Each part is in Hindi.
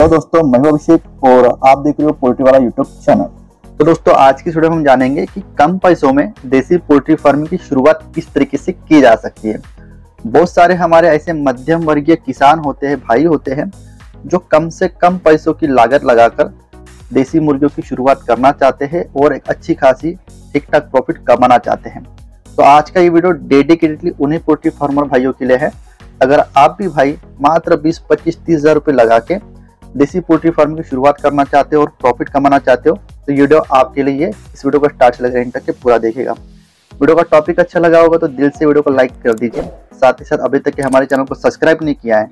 हेलो दोस्तों, मैं हूं अभिषेक और आप देख रहे हो पोल्ट्री वाला यूट्यूब चैनल। तो दोस्तों, आज की वीडियो में हम जानेंगे कि कम पैसों में देसी पोल्ट्री फार्मिंग की शुरुआत किस तरीके से की जा सकती है। बहुत सारे हमारे ऐसे मध्यम वर्गीय किसान होते हैं, भाई होते हैं, जो कम से कम पैसों की लागत लगाकर देसी मुर्गियों की शुरुआत करना चाहते हैं और एक अच्छी खासी ठीक ठाक प्रॉफिट कमाना चाहते हैं। तो आज का ये वीडियो डेडिकेटेडली उन्हीं पोल्ट्री फार्मर भाइयों के लिए है। अगर आप भी भाई मात्र 20, 25, 30 हज़ार रुपये लगा के देसी पोल्ट्री फार्मिंग की शुरुआत करना चाहते हो और प्रॉफिट कमाना चाहते हो तो ये वीडियो आपके लिए है। इस वीडियो को स्टार्ट से लेकर एंड तक के पूरा देखिएगा। वीडियो का टॉपिक अच्छा लगा होगा तो दिल से वीडियो को लाइक कर दीजिए। साथ ही साथ अभी तक के हमारे चैनल को सब्सक्राइब नहीं किया है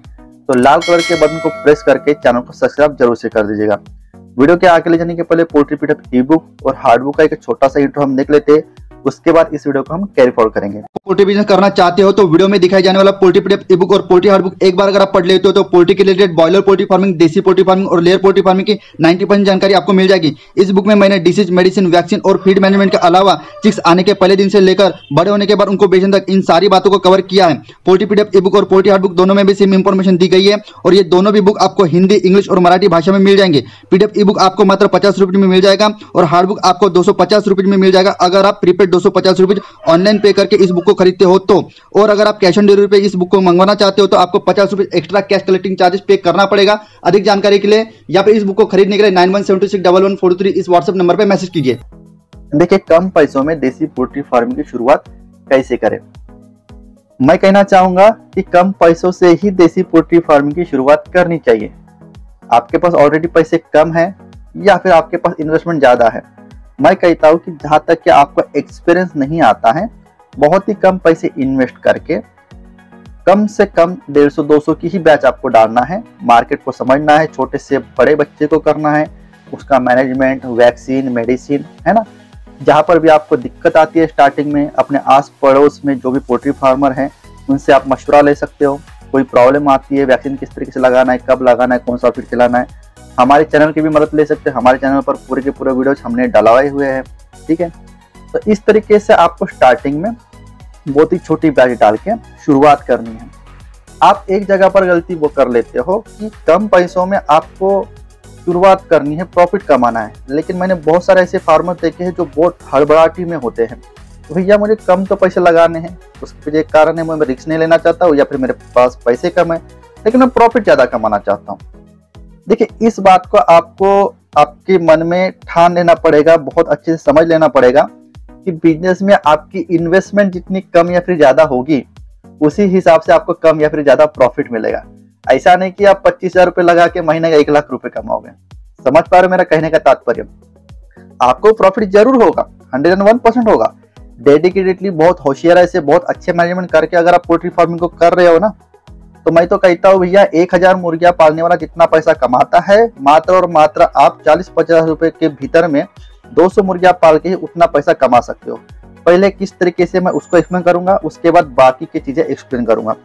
तो लाल कलर के बटन को प्रेस करके चैनल को सब्सक्राइब जरूर से कर दीजिएगा। वीडियो के आगे ले जाने के पहले पोल्ट्री पीडअप ई बुक और हार्ड बुक का एक छोटा सा इंट्रो हम देख लेते हैं, उसके बाद इस वीडियो को हम कैरी फॉरवर्ड करेंगे। पोल्ट्री बिजनेस करना चाहते हो तो वीडियो में दिखाई जाने वाला पोल्ट्री पीडीएफ ई बुक और पोल्ट्री हार्ड बुक एक बार अगर आप पढ़ लेते हो तो पोल्ट्री के रिलेटेड बॉयलर पोल्ट्री फार्मिंग, देसी पोल्ट्री फार्मिंग और लेयर पोल्ट्री फार्मिंग की 90% जानकारी आपको मिल जाएगी। इस बुक में मैंने डिसीज, मेडिसिन, वैक्सीन और फीड मैनेजमेंट के अलावा चिक्स आने के पहले दिन से लेकर बड़े होने के बाद उनको बेचने तक इन सारी बातों को कवर किया है। पोल्ट्री पीडीएफ ई बुक और पोल्ट्री हार्ड बुक दोनों में भी सेम इंफॉर्मेशन दी गई है और ये दोनों भी बुक आपको हिंदी, इंग्लिश और मराठी भाषा में मिल जाएंगे। पीडीएफ ई बुक आपको मात्र 50 रुपये में मिल जाएगा और हार्ड बुक आपको 250 रुपये में मिल जाएगा अगर आप प्रीपेड 250 रुपये ऑनलाइन पे करके इस बुक को खरीदते हो तो। और अगर आप कैश ऑन डिलीवरी पे इस बुक को मंगवाना चाहते हो तो आपको 50 रुपये एक्स्ट्रा कैश कलेक्टिंग चार्जेस पे करना पड़ेगा। अधिक जानकारी के लिए या फिर इस बुक को खरीदने के लिए 91761143 इस व्हाट्सएप नंबर पे मैसेज कीजिए। देखिए, कम पैसों में देसी पोल्ट्री फार्मिंग की शुरुआत कैसे करें। मैं कहना चाहूंगा कि कम पैसों से ही देसी पोल्ट्री फार्मिंग की शुरुआत करनी चाहिए। आपके पास ऑलरेडी पैसे कम है या फिर आपके पास इन्वेस्टमेंट ज्यादा है, मैं कहता हूं कि जहां तक कि आपको एक्सपीरियंस नहीं आता है, बहुत ही कम पैसे इन्वेस्ट करके कम से कम 150-200 की ही बैच आपको डालना है। मार्केट को समझना है, छोटे से बड़े बच्चे को करना है, उसका मैनेजमेंट, वैक्सीन, मेडिसिन, है ना। जहां पर भी आपको दिक्कत आती है स्टार्टिंग में, अपने आस पड़ोस में जो भी पोल्ट्री फार्मर हैं उनसे आप मशवरा ले सकते हो। कोई प्रॉब्लम आती है, वैक्सीन किस तरीके से लगाना है, कब लगाना है, कौन सा फीड खिलाना है, हमारे चैनल की भी मदद ले सकते हैं। हमारे चैनल पर पूरे के पूरे वीडियोज हमने डलवाए हुए हैं, ठीक है। तो इस तरीके से आपको स्टार्टिंग में बहुत ही छोटी बैच डाल के शुरुआत करनी है। आप एक जगह पर गलती वो कर लेते हो कि कम पैसों में आपको शुरुआत करनी है, प्रॉफिट कमाना है, लेकिन मैंने बहुत सारे ऐसे फार्मर देखे हैं जो बहुत हड़बड़ाहटी में होते हैं। तो भैया मुझे कम तो पैसे लगाने हैं, उसके पीछे एक कारण है, मैं रिस्क नहीं लेना चाहता हूँ या फिर मेरे पास पैसे कम है लेकिन मैं प्रॉफिट ज्यादा कमाना चाहता हूँ। देखिए, इस बात को आपको आपके मन में ठान लेना पड़ेगा, बहुत अच्छे से समझ लेना पड़ेगा कि बिजनेस में आपकी इन्वेस्टमेंट जितनी कम या फिर ज्यादा होगी उसी हिसाब से आपको कम या फिर ज्यादा प्रॉफिट मिलेगा। ऐसा नहीं कि आप 25,000 रुपये लगा के महीने का 1 लाख रुपए कमाओगे। समझ पा रहे हो मेरा कहने का तात्पर्य। आपको प्रॉफिट जरूर होगा, 101% होगा। डेडिकेटेडली बहुत होशियार से बहुत अच्छे मैनेजमेंट करके अगर आप पोल्ट्री फार्मिंग को कर रहे हो ना, तो मैं तो कहता हूँ भैया 1000 मुर्गियां पालने वाला जितना पैसा कमाता है, मात्र और मात्र आप 40-50 रुपए के भीतर में 200 मुर्गियां पाल के ही उतना पैसा कमा सकते हो। पहले किस तरीके से मैं उसको एक्सप्लेन करूंगा, उसके बाद बाकी की चीजें एक्सप्लेन करूंगा।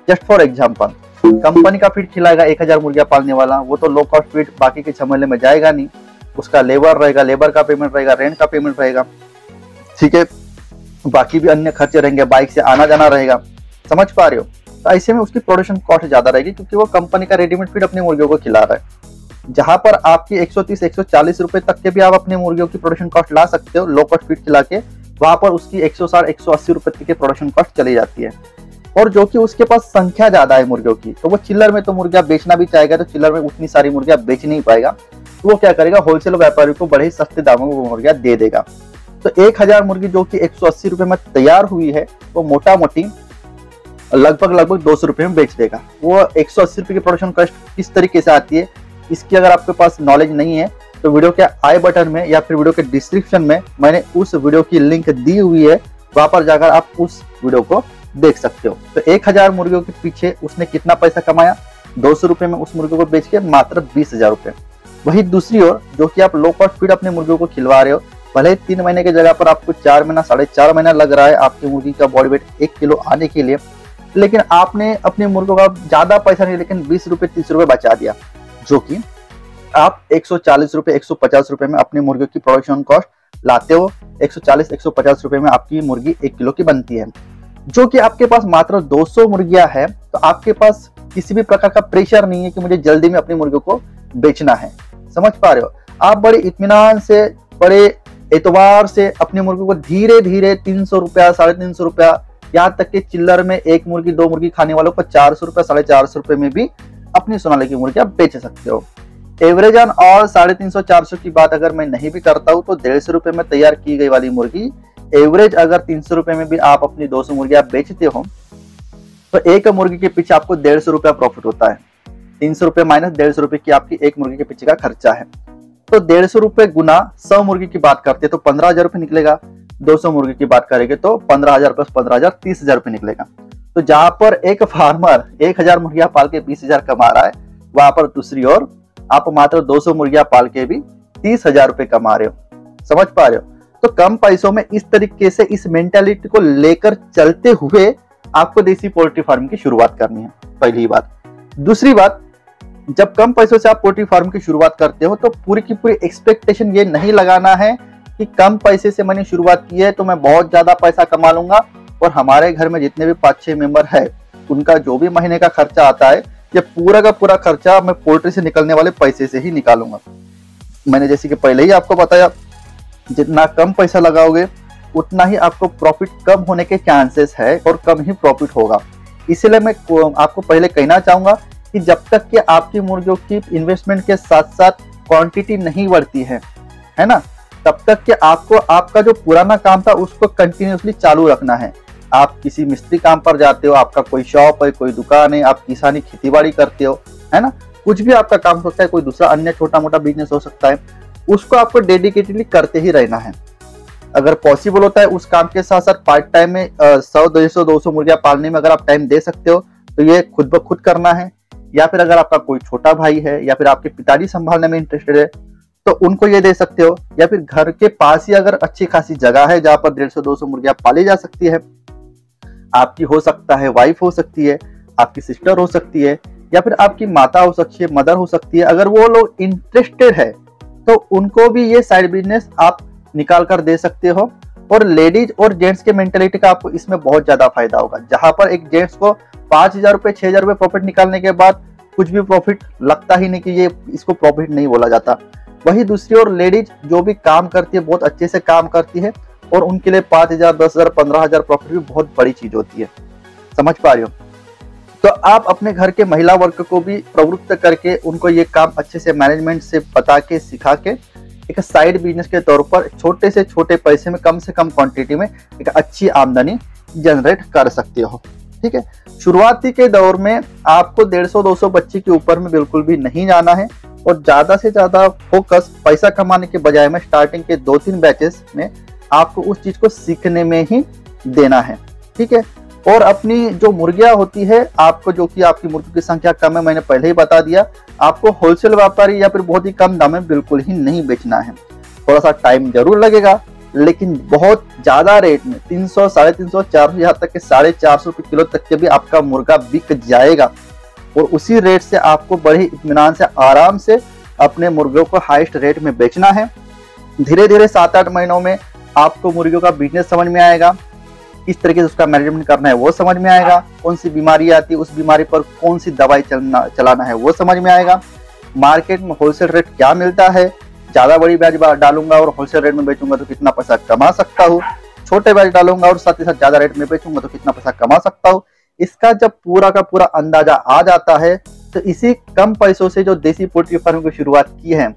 जस्ट फॉर एग्जाम्पल, कंपनी का फीड खिलाएगा 1000 मुर्गियां पालने वाला, वो तो लो कॉस्ट फीड बाकी के झमेले में जाएगा नहीं। उसका लेबर रहेगा, लेबर का पेमेंट रहेगा, रेंट का पेमेंट रहेगा, ठीक है, बाकी भी अन्य खर्चे रहेंगे, बाइक से आना जाना रहेगा। समझ पा रहे हो। तो ऐसे में उसकी प्रोडक्शन कॉस्ट ज्यादा रहेगी क्योंकि वो कंपनी का रेडीमेड फीड अपनी मुर्गियों को खिला रहा है। जहां पर आपकी 130-140 रुपए तक के भी आप अपनी मुर्गियों की प्रोडक्शन कॉस्ट ला सकते हो लो कॉस्ट फीड खिला के, वहां पर उसकी 160-180 रुपए तक की प्रोडक्शन कॉस्ट चली जाती है। और जो कि उसके पास संख्या ज्यादा है मुर्गियों की, तो वो चिल्लर में तो मुर्गियां बेचना भी चाहेगा तो चिल्लर में उतनी सारी मुर्गियां बेच नहीं पाएगा। तो वो क्या करेगा, होलसेल व्यापारी को बड़े ही सस्ते दामों में वो मुर्गियां दे देगा। तो 1000 मुर्गी जो कि 180 रुपए में तैयार हुई है, वो मोटा मोटी लगभग 200 रुपए में बेच देगा। वो 180 रुपए की प्रोडक्शन कॉस्ट किस तरीके से आती है, इसकी अगर आपके पास नॉलेज नहीं है तो वीडियो के आई बटन में या फिर वीडियो के डिस्क्रिप्शन में मैंने उस वीडियो की लिंक दी हुई है, वहां पर जाकर आप उस वीडियो को देख सकते हो। तो 1000 मुर्गियों के पीछे उसने कितना पैसा कमाया, 200 रुपए में उस मुर्गियों को बेच के मात्र 20,000 रुपए। वही दूसरी ओर जो कि आप लो कॉस्ट फीड अपने मुर्गियों को खिलवा रहे हो, भले 3 महीने की जगह पर आपको 4 महीना 4.5 महीना लग रहा है आपकी मुर्गी का बॉडी वेट 1 किलो आने के लिए, लेकिन आपने अपनी मुर्गों का ज्यादा पैसा नहीं लेकिन 20 रुपए 30 रुपए बचा दिया, जो कि आप 140 रुपए 150 रुपए में अपनी मुर्गियों की प्रोडक्शन कॉस्ट लाते हो। 140-150 रुपए में आपकी मुर्गी 1 किलो की बनती है। जो कि आपके पास मात्र 200 मुर्गियां है तो आपके पास किसी भी प्रकार का प्रेशर नहीं है कि मुझे जल्दी में अपनी मुर्गियों को बेचना है। समझ पा रहे हो? आप बड़े इत्मीनान से, बड़े एतबार से अपनी मुर्गी को धीरे धीरे 300 रुपया, 350 रुपया, यहाँ तक कि चिल्लर में एक मुर्गी 2 मुर्गी खाने वालों को 400 रुपया, 450 रुपये में भी अपनी सोनाली की मुर्गी आप बेच सकते हो। एवरेज ऑन ऑल 350 400 की बात अगर मैं नहीं भी करता हूँ तो 150 रुपये में तैयार की गई वाली मुर्गी एवरेज अगर 300 रुपये में भी आप अपनी 200 मुर्गी आप बेचते हो तो एक मुर्गी के पीछे आपको 150 रुपया प्रॉफिट होता है। 300 रुपये माइनस 150 रुपये की आपकी एक मुर्गी के पीछे का खर्चा है। तो 150 रुपये गुना 100 मुर्गी की बात करते हैं तो 15,000 रुपये निकलेगा। 200 मुर्गी की बात करेंगे तो 15,000 प्लस 15,000 30,000 रुपये निकलेगा। तो जहां पर एक फार्मर 1,000 मुर्गियां पाल के 20,000 कमा रहा है, वहां पर दूसरी ओर आप मात्र 200 मुर्गियां पाल के भी 30,000 रुपये कमा रहे हो। समझ पा रहे हो? तो कम पैसों में इस तरीके से इस मेंटालिटी को लेकर चलते हुए आपको देसी पोल्ट्री फार्म की शुरुआत करनी है, पहली बात। दूसरी बात, जब कम पैसों से आप पोल्ट्री फार्म की शुरुआत करते हो तो पूरी की पूरी एक्सपेक्टेशन ये नहीं लगाना है कि कम पैसे से मैंने शुरुआत की है तो मैं बहुत ज्यादा पैसा कमा लूंगा और हमारे घर में जितने भी 5-6 मेंबर है उनका जो भी महीने का खर्चा आता है ये पूरा का पूरा खर्चा मैं पोल्ट्री से निकलने वाले पैसे से ही निकालूंगा। मैंने जैसे कि पहले ही आपको बताया, जितना कम पैसा लगाओगे उतना ही आपको प्रॉफिट कम होने के चांसेस है और कम ही प्रॉफिट होगा। इसलिए मैं आपको पहले कहना चाहूंगा कि जब तक कि आपकी मुर्गियों की इन्वेस्टमेंट के साथ साथ क्वांटिटी नहीं बढ़ती है ना, तब तक कि आपको आपका जो पुराना काम था उसको कंटिन्यूसली चालू रखना है। आप किसी मिस्त्री काम पर जाते हो, आपका कोई शॉप है, कोई दुकान है, आप किसानी खेतीबाड़ी करते हो, है ना, कुछ भी आपका काम हो सकता है, कोई दूसरा अन्य छोटा मोटा बिजनेस हो सकता है, उसको आपको डेडिकेटेडली करते ही रहना है। अगर पॉसिबल होता है उस काम के साथ साथ पार्ट टाइम में 100, 150, 200 मुर्गियां पालने में अगर आप टाइम दे सकते हो तो ये खुद ब खुद करना है। या फिर अगर आपका कोई छोटा भाई है या फिर आपके पिताजी संभालने में इंटरेस्टेड है तो उनको ये दे सकते हो। या फिर घर के पास ही अगर अच्छी खासी जगह है जहां पर 150-200 मुर्गियां पाली जा सकती है, आपकी हो सकता है वाइफ हो सकती है, आपकी सिस्टर हो सकती है, या फिर आपकी माता हो सकती है, मदर हो सकती है, अगर वो लोग इंटरेस्टेड है तो उनको भी ये साइड बिजनेस आप निकाल कर दे सकते हो। और लेडीज और जेंट्स के मेंटेलिटी का आपको इसमें बहुत ज्यादा फायदा होगा। जहां पर एक जेंट्स को 5,000 रुपए 6,000 रुपए प्रॉफिट निकालने के बाद कुछ भी प्रॉफिट लगता ही नहीं कि ये इसको प्रॉफिट नहीं बोला जाता, वही दूसरी ओर लेडीज जो भी काम करती है बहुत अच्छे से काम करती है और उनके लिए 5,000 10,000 15,000 प्रॉफिट भी बहुत बड़ी चीज होती है। समझ पा रहे हो? तो आप अपने घर के महिला वर्ग को भी प्रवृत्त करके उनको ये काम अच्छे से मैनेजमेंट से बता के सिखा के एक साइड बिजनेस के तौर पर छोटे से छोटे पैसे में कम से कम क्वांटिटी में एक अच्छी आमदनी जनरेट कर सकते हो। ठीक है, शुरुआती के दौर में आपको 150-200 बच्चे के ऊपर में बिल्कुल भी नहीं जाना है और ज्यादा से ज्यादा फोकस पैसा कमाने के बजाय में स्टार्टिंग के 2-3 बैचेस में आपको उस चीज को सीखने में ही देना है। ठीक है, और अपनी जो मुर्गियां होती है आपको, जो कि आपकी मुर्गी की संख्या कम है, मैंने पहले ही बता दिया, आपको होलसेल व्यापारी या फिर बहुत ही कम दाम में बिल्कुल ही नहीं बेचना है। थोड़ा सा टाइम जरूर लगेगा लेकिन बहुत ज्यादा रेट में 300, 350, 400, यहाँ तक के 450 रुपये किलो तक के भी आपका मुर्गा बिक जाएगा और उसी रेट से आपको बड़े इत्मीनान से आराम से अपने मुर्गियों को हाईएस्ट रेट में बेचना है। धीरे धीरे 7-8 महीनों में आपको मुर्गियों का बिजनेस समझ में आएगा, किस तरीके से उसका मैनेजमेंट करना है वो समझ में आएगा, कौन सी बीमारी आती है उस बीमारी पर कौन सी दवाई चलाना है वो समझ में आएगा, मार्केट में होलसेल रेट क्या मिलता है, ज्यादा बड़ी ब्याज डालूंगा और होलसेल रेट में बेचूंगा तो कितना पैसा कमा सकता हूँ, छोटे ब्याज डालूंगा और साथ ही साथ ज्यादा रेट में बेचूंगा तो कितना पैसा कमा सकता हूँ। इसका जब पूरा का पूरा अंदाजा आ जाता है तो इसी कम पैसों से जो देसी पोल्ट्री फार्म की शुरुआत की है,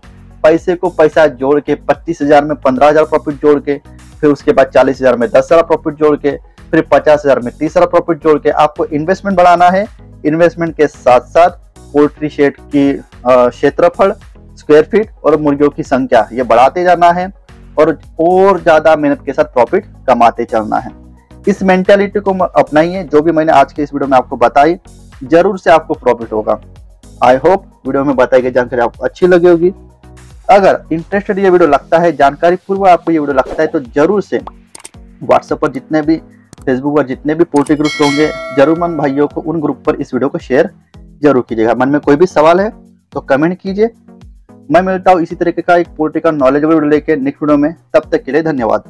पैसे को पैसा जोड़ के 25,000 में 15,000 प्रॉफिट जोड़ के, फिर उसके बाद 40,000 में 10,000 प्रॉफिट जोड़ के, फिर 50,000 में 30,000 प्रॉफिट जोड़ के आपको इन्वेस्टमेंट बढ़ाना है। इन्वेस्टमेंट के साथ साथ पोल्ट्री शेड की क्षेत्रफल, स्क्वायर फीट और मुर्गियों की संख्या ये बढ़ाते जाना है और ज्यादा मेहनत के साथ प्रॉफिट कमाते चलना है। इस मेंटालिटी को अपनाइए, जो भी मैंने आज के इस वीडियो में आपको बताई, जरूर से आपको प्रॉफिट होगा। आई होप वीडियो में बताई गई जानकारी आपको अच्छी लगी होगी। अगर इंटरेस्टेड ये वीडियो लगता है, जानकारी पूर्व आपको ये वीडियो लगता है, तो जरूर से व्हाट्सएप पर जितने भी, फेसबुक पर जितने भी पोल्ट्री ग्रुप होंगे, जरूरमंद भाइयों को उन ग्रुप पर इस वीडियो को शेयर जरूर कीजिएगा। मन में कोई भी सवाल है तो कमेंट कीजिए। मैं मिलता हूँ इसी तरीके का एक पोल्ट्री का नॉलेजेबल वीडियो लेके नेक्स्ट वीडियो में। तब तक के लिए धन्यवाद।